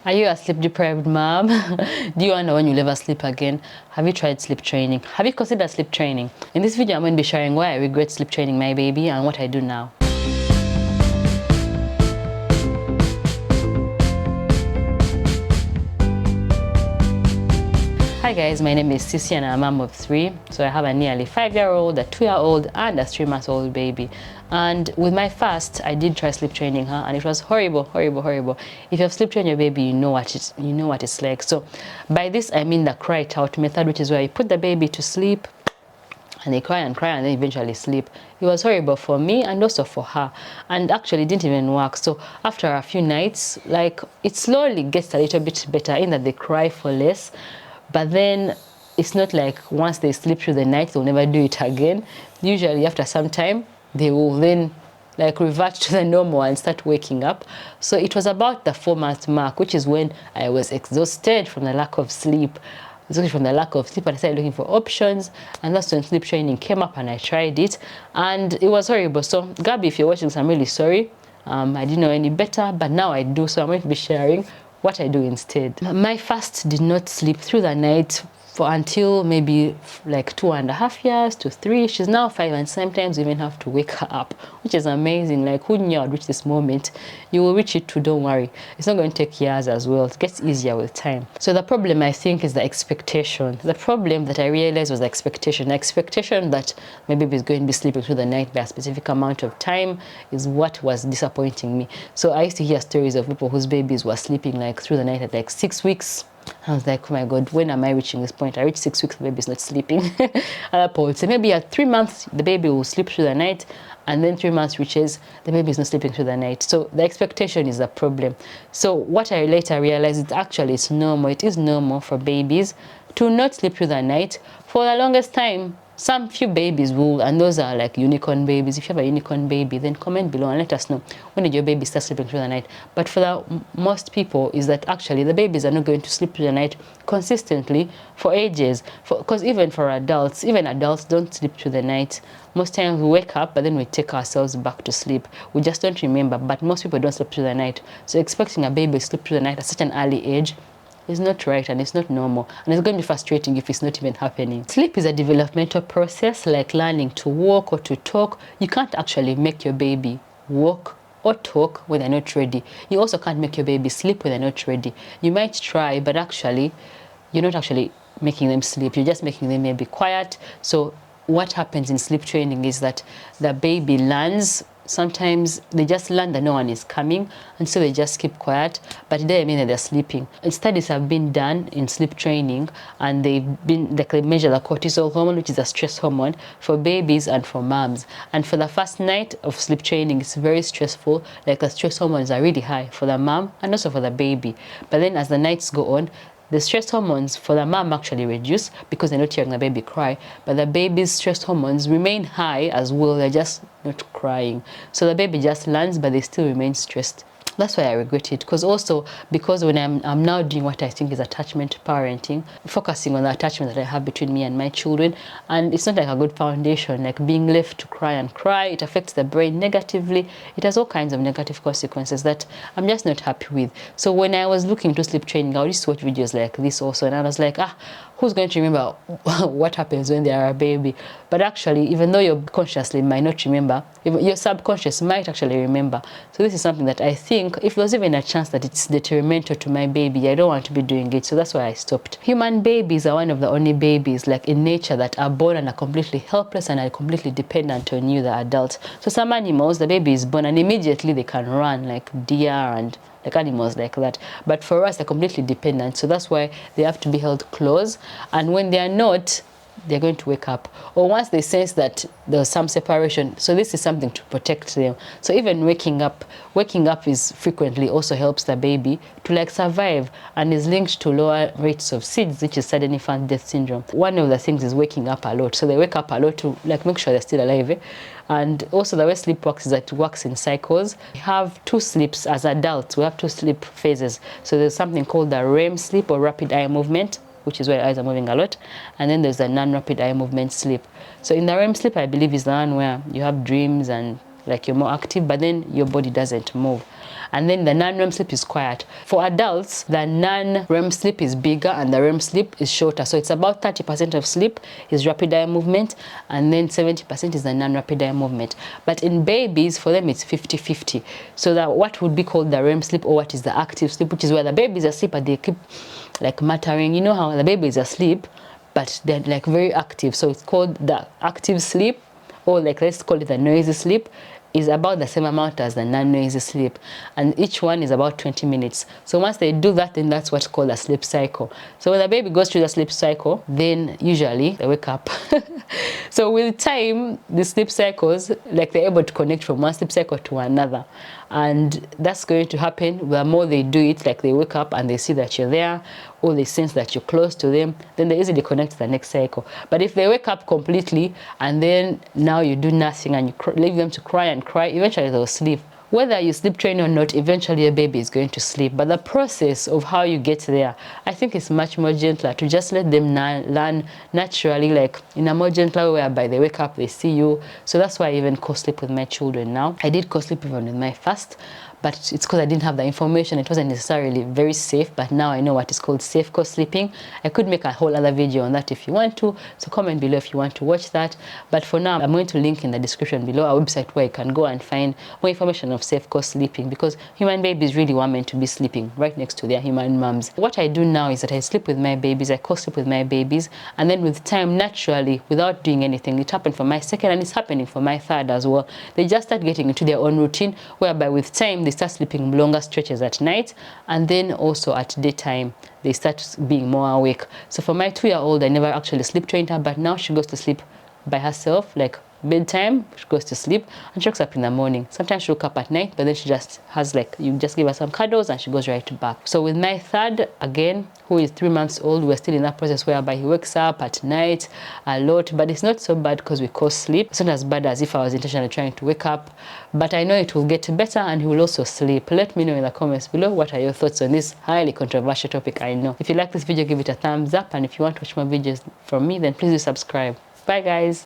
Are you a sleep deprived mom? Do you wonder when you'll ever sleep again? Have you tried sleep training? Have you considered sleep training? In this video, I'm going to be sharing why I regret sleep training my baby and what I do now. Hi guys, my name is Sissy and I'm a mom of 3. So I have a nearly 5-year-old, a 2-year-old and a 3-month-old baby. And with my first, I did try sleep training her and it was horrible. If you have sleep trained your baby, you know what it's like. So by this I mean the cry it out method, which is where you put the baby to sleep and they cry and then eventually sleep. It was horrible for me and also for her, and actually it didn't even work. So after a few nights, like, it slowly gets a little bit better in that they cry for less. But then it's not like once they sleep through the night, they'll never do it again. Usually after some time, they will then like revert to the normal and start waking up. So it was about the 4-month mark, which is when I was exhausted from the lack of sleep. And I started looking for options, and that's when sleep training came up and I tried it and it was horrible. So Gabby, if you're watching this, I'm really sorry. I didn't know any better, but now I do, so I'm going to be sharing what I do instead. My first did not sleep through the night for until maybe like 2.5 years to 3. She's now 5 and sometimes we even have to wake her up, which is amazing. Like, who knew I'd reach this moment? You will reach it too, don't worry. It's not going to take years as well. It gets easier with time. So the problem, I think, is the expectation. The problem that I realized was the expectation. The expectation that my baby is going to be sleeping through the night by a specific amount of time is what was disappointing me. So I used to hear stories of people whose babies were sleeping like through the night at like 6 weeks. I was like, oh my God, when am I reaching this point? I reached 6 weeks, the baby's not sleeping. Other people would say maybe at 3 months, the baby will sleep through the night, and then 3 months reaches, the baby is not sleeping through the night. So the expectation is a problem. So what I later realized is actually it's normal. It is normal for babies to not sleep through the night for the longest time. Some few babies will, and those are like unicorn babies. If you have a unicorn baby, then comment below and let us know when did your baby start sleeping through the night. But for the most people is that actually the babies are not going to sleep through the night consistently for ages. Because even for adults, even adults don't sleep through the night. Most times we wake up, but then we take ourselves back to sleep. We just don't remember, but most people don't sleep through the night. So expecting a baby to sleep through the night at such an early age is not right, and it's not normal, and it's going to be frustrating if it's not even happening. Sleep is a developmental process, like learning to walk or to talk. You can't actually make your baby walk or talk when they're not ready. You also can't make your baby sleep when they're not ready. You might try, but actually you're not actually making them sleep. You're just making them maybe quiet. So what happens in sleep training is that the baby learns. Sometimes they just learn that no one is coming, and so they just keep quiet, but it doesn't mean that they're sleeping. And studies have been done in sleep training, and they measure the cortisol hormone, which is a stress hormone, for babies and for moms. And for the first night of sleep training, it's very stressful. Like, the stress hormones are really high for the mom and also for the baby. But then as the nights go on, the stress hormones for the mom actually reduce because they're not hearing the baby cry, but the baby's stress hormones remain high as well. They're just not crying. So the baby just learns, but they still remain stressed. That's why I regret it. Because when I'm now doing what I think is attachment parenting, focusing on the attachment that I have between me and my children, and it's not like a good foundation. Like, being left to cry and cry, it affects the brain negatively. It has all kinds of negative consequences that I'm just not happy with. So when I was looking to sleep training, I would just watch videos like this also, and I was like, who's going to remember what happens when they are a baby? But actually, even though you consciously might not remember, your subconscious might actually remember. So this is something that I think, if there's even a chance that it's detrimental to my baby, I don't want to be doing it. So that's why I stopped. Human babies are one of the only babies, like, in nature that are born and are completely helpless and are completely dependent on you, the adult. So some animals, the baby is born and immediately they can run, like deer and like animals like that. But for us, they're completely dependent. So that's why they have to be held close. And when they are not, they're going to wake up. Or once they sense that there's some separation, so this is something to protect them. So even waking up is frequently also helps the baby to like survive, and is linked to lower rates of SIDS, which is sudden infant death syndrome. One of the things is waking up a lot. So they wake up a lot to like make sure they're still alive. And also the way sleep works is that it works in cycles. We have 2 sleeps as adults. We have 2 sleep phases. So there's something called the REM sleep, or rapid eye movement, which is where your eyes are moving a lot. And then there's the non-rapid eye movement sleep. So in the REM sleep, I believe, is the one where you have dreams and like you're more active, but then your body doesn't move. and then the non-REM sleep is quiet. For adults, the non-REM sleep is bigger and the REM sleep is shorter. So it's about 30% of sleep is rapid eye movement, and then 70% is the non-rapid eye movement. But in babies, for them it's 50-50. So that what would be called the REM sleep, or what is the active sleep, which is where the babies are asleep but they keep like muttering. You know how the baby is asleep but they're like very active, so it's called the active sleep, or like let's call it the noisy sleep, is about the same amount as the non-noisy sleep, and each one is about 20 minutes. So once they do that, then that's what's called a sleep cycle. So when the baby goes through the sleep cycle, then usually they wake up. So with time, the sleep cycles, like they're able to connect from one sleep cycle to another, and that's going to happen the more they do it. Like they wake up and they see that you're there, or they sense that you're close to them, then they easily connect to the next cycle. But if they wake up completely and then now you do nothing and you leave them to cry and cry, eventually they'll sleep. Whether you sleep train or not, eventually a baby is going to sleep. But the process of how you get there, I think it's much more gentler to just let them learn naturally, like in a more gentler way, whereby they wake up, they see you. So that's why I even co-sleep with my children now. I did co-sleep even with my first, but it's because I didn't have the information. It wasn't necessarily very safe, but now I know what is called safe co-sleeping. I could make a whole other video on that if you want to, so comment below if you want to watch that. But for now, I'm going to link in the description below a website where you can go and find more information of safe co-sleeping, because human babies really were meant to be sleeping right next to their human moms. What I do now is that I sleep with my babies, I co-sleep with my babies, and then with time, naturally, without doing anything, it happened for my second and it's happening for my third as well. They just start getting into their own routine, whereby with time, they start sleeping longer stretches at night, and then also at daytime they start being more awake. So for my 2-year-old, I never actually sleep trained her, but now she goes to sleep by herself, like bedtime, she goes to sleep and she wakes up in the morning. Sometimes she wakes up at night, but then she just has, like, you just give her some cuddles and she goes right back. So with my third, again, who is 3 months old, we're still in that process whereby he wakes up at night a lot, but it's not so bad because we co-sleep. It's not as bad as if I was intentionally trying to wake up, but I know it will get better and he will also sleep. Let me know in the comments below what are your thoughts on this highly controversial topic. I know. If you like this video, give it a thumbs up, and if you want to watch more videos from me, then please do subscribe. Bye guys.